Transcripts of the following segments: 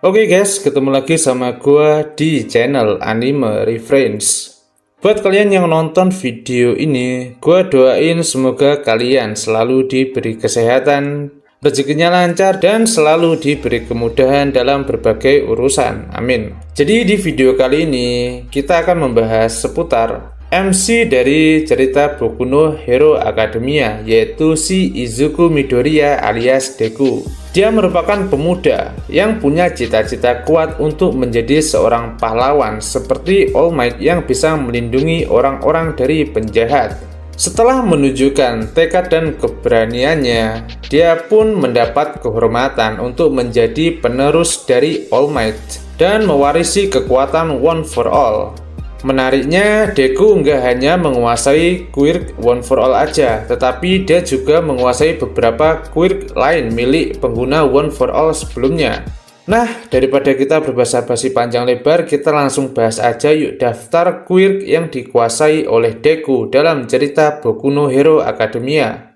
Oke guys, ketemu lagi sama gua di channel Anime Reference. Buat kalian yang nonton video ini, gua doain semoga kalian selalu diberi kesehatan, rezekinya lancar, dan selalu diberi kemudahan dalam berbagai urusan. Amin. Jadi di video kali ini, kita akan membahas seputar MC dari cerita Boku no Hero Academia, yaitu si Izuku Midoriya alias Deku. Dia merupakan pemuda yang punya cita-cita kuat untuk menjadi seorang pahlawan seperti All Might yang bisa melindungi orang-orang dari penjahat. Setelah menunjukkan tekad dan keberaniannya, dia pun mendapat kehormatan untuk menjadi penerus dari All Might dan mewarisi kekuatan One for All. Menariknya, Deku nggak hanya menguasai quirk One for All aja, tetapi dia juga menguasai beberapa quirk lain milik pengguna One for All sebelumnya. Nah, daripada kita berbasa-basi panjang lebar, kita langsung bahas aja yuk daftar quirk yang dikuasai oleh Deku dalam cerita Boku no Hero Academia.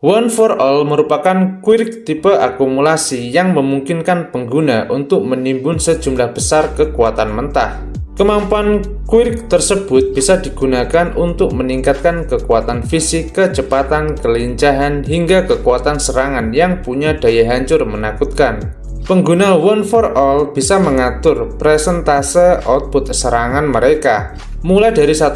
One for All merupakan quirk tipe akumulasi yang memungkinkan pengguna untuk menimbun sejumlah besar kekuatan mentah. Kemampuan quirk tersebut bisa digunakan untuk meningkatkan kekuatan fisik, kecepatan, kelincahan, hingga kekuatan serangan yang punya daya hancur menakutkan. Pengguna One for All bisa mengatur persentase output serangan mereka, mulai dari 1%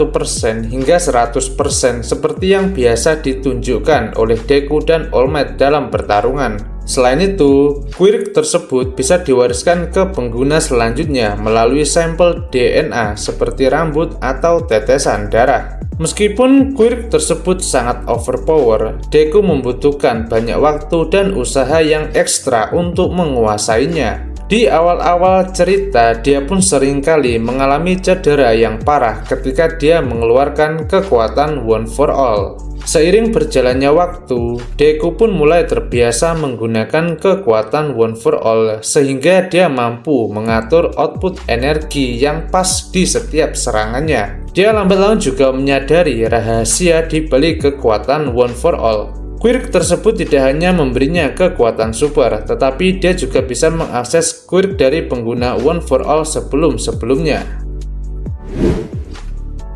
hingga 100% seperti yang biasa ditunjukkan oleh Deku dan All Might dalam pertarungan. Selain itu, quirk tersebut bisa diwariskan ke pengguna selanjutnya melalui sampel DNA seperti rambut atau tetesan darah. Meskipun quirk tersebut sangat overpower, Deku membutuhkan banyak waktu dan usaha yang ekstra untuk menguasainya. Di awal-awal cerita, dia pun seringkali mengalami cedera yang parah ketika dia mengeluarkan kekuatan One for All. Seiring berjalannya waktu, Deku pun mulai terbiasa menggunakan kekuatan One for All sehingga dia mampu mengatur output energi yang pas di setiap serangannya. Dia lambat laun juga menyadari rahasia di balik kekuatan One for All. Quirk tersebut tidak hanya memberinya kekuatan super, tetapi dia juga bisa mengakses quirk dari pengguna One for All sebelum-sebelumnya.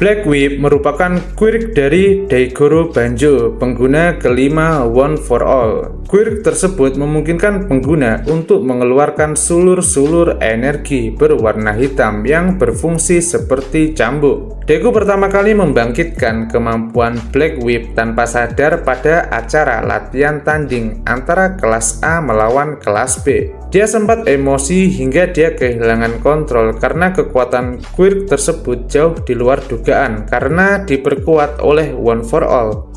Black Whip merupakan quirk dari Daigoro Banjo, pengguna kelima One for All. Quirk tersebut memungkinkan pengguna untuk mengeluarkan sulur-sulur energi berwarna hitam yang berfungsi seperti cambuk. Deku pertama kali membangkitkan kemampuan Black Whip tanpa sadar pada acara latihan tanding antara kelas A melawan kelas B. Dia sempat emosi hingga dia kehilangan kontrol karena kekuatan quirk tersebut jauh di luar dugaan karena diperkuat oleh One for All.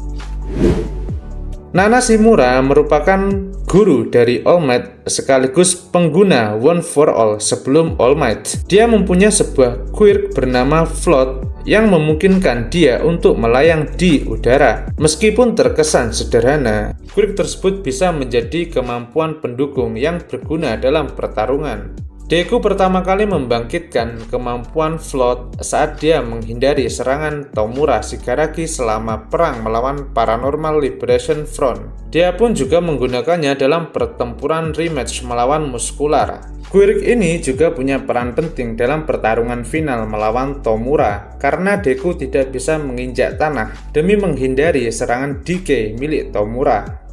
Nana Shimura merupakan guru dari All Might sekaligus pengguna One for All sebelum All Might. Dia mempunyai sebuah quirk bernama Float yang memungkinkan dia untuk melayang di udara. Meskipun terkesan sederhana, quirk tersebut bisa menjadi kemampuan pendukung yang berguna dalam pertarungan. Deku pertama kali membangkitkan kemampuan Float saat dia menghindari serangan Tomura Shigaraki selama perang melawan Paranormal Liberation Front. Dia pun juga menggunakannya dalam pertempuran rematch melawan Muscular. Quirk ini juga punya peran penting dalam pertarungan final melawan Tomura karena Deku tidak bisa menginjak tanah demi menghindari serangan Decay milik Tomura.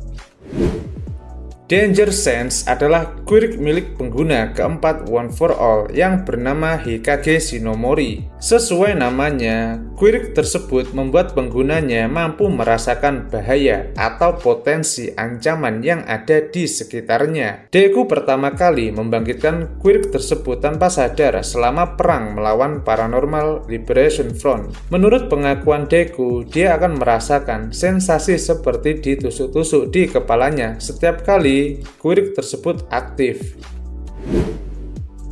Danger Sense adalah quirk milik pengguna keempat One for All yang bernama Hikage Shinomori. Sesuai namanya, quirk tersebut membuat penggunanya mampu merasakan bahaya atau potensi ancaman yang ada di sekitarnya. Deku pertama kali membangkitkan quirk tersebut tanpa sadar selama perang melawan Paranormal Liberation Front. Menurut pengakuan Deku, dia akan merasakan sensasi seperti ditusuk-tusuk di kepalanya setiap kali quirk tersebut aktif.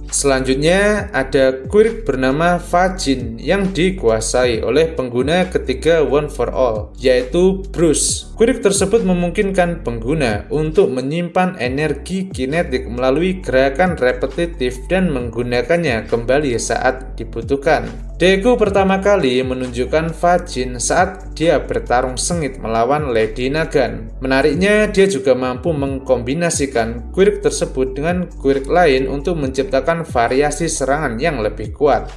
Selanjutnya ada quirk bernama Fajin yang dikuasai oleh pengguna ketiga One for All, yaitu Bruce. Quirk tersebut memungkinkan pengguna untuk menyimpan energi kinetik melalui gerakan repetitif dan menggunakannya kembali saat dibutuhkan. Deku pertama kali menunjukkan Fajin saat dia bertarung sengit melawan Lady Nagan. Menariknya, dia juga mampu mengkombinasikan quirk tersebut dengan quirk lain untuk menciptakan variasi serangan yang lebih kuat.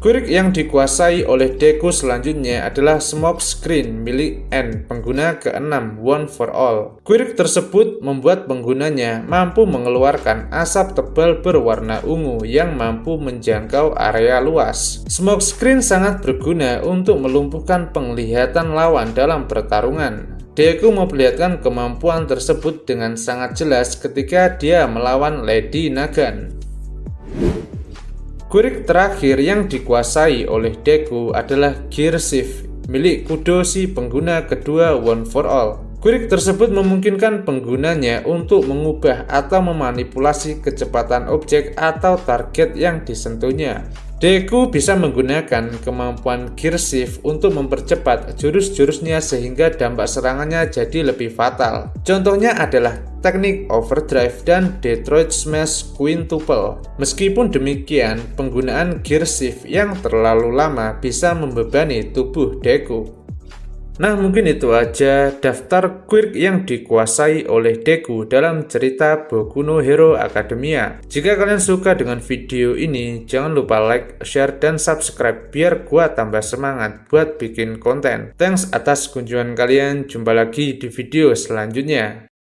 Quirk yang dikuasai oleh Deku selanjutnya adalah Smoke Screen milik N, pengguna ke-6 One for All. Quirk tersebut membuat penggunanya mampu mengeluarkan asap tebal berwarna ungu yang mampu menjangkau area luas. Smoke Screen sangat berguna untuk melumpuhkan penglihatan lawan dalam pertarungan. Deku memperlihatkan kemampuan tersebut dengan sangat jelas ketika dia melawan Lady Nagan. Quirk terakhir yang dikuasai oleh Deku adalah Gear Shift milik Kudo, si pengguna kedua One for All. Quirk tersebut memungkinkan penggunanya untuk mengubah atau memanipulasi kecepatan objek atau target yang disentuhnya. Deku bisa menggunakan kemampuan Gear Shift untuk mempercepat jurus-jurusnya sehingga dampak serangannya jadi lebih fatal. Contohnya adalah teknik Overdrive dan Detroit Smash Quintuple. Meskipun demikian, penggunaan Gear Shift yang terlalu lama bisa membebani tubuh Deku. Nah, mungkin itu aja daftar quirk yang dikuasai oleh Deku dalam cerita Boku no Hero Academia. Jika kalian suka dengan video ini, jangan lupa like, share, dan subscribe biar gua tambah semangat buat bikin konten. Thanks atas kunjungan kalian, jumpa lagi di video selanjutnya.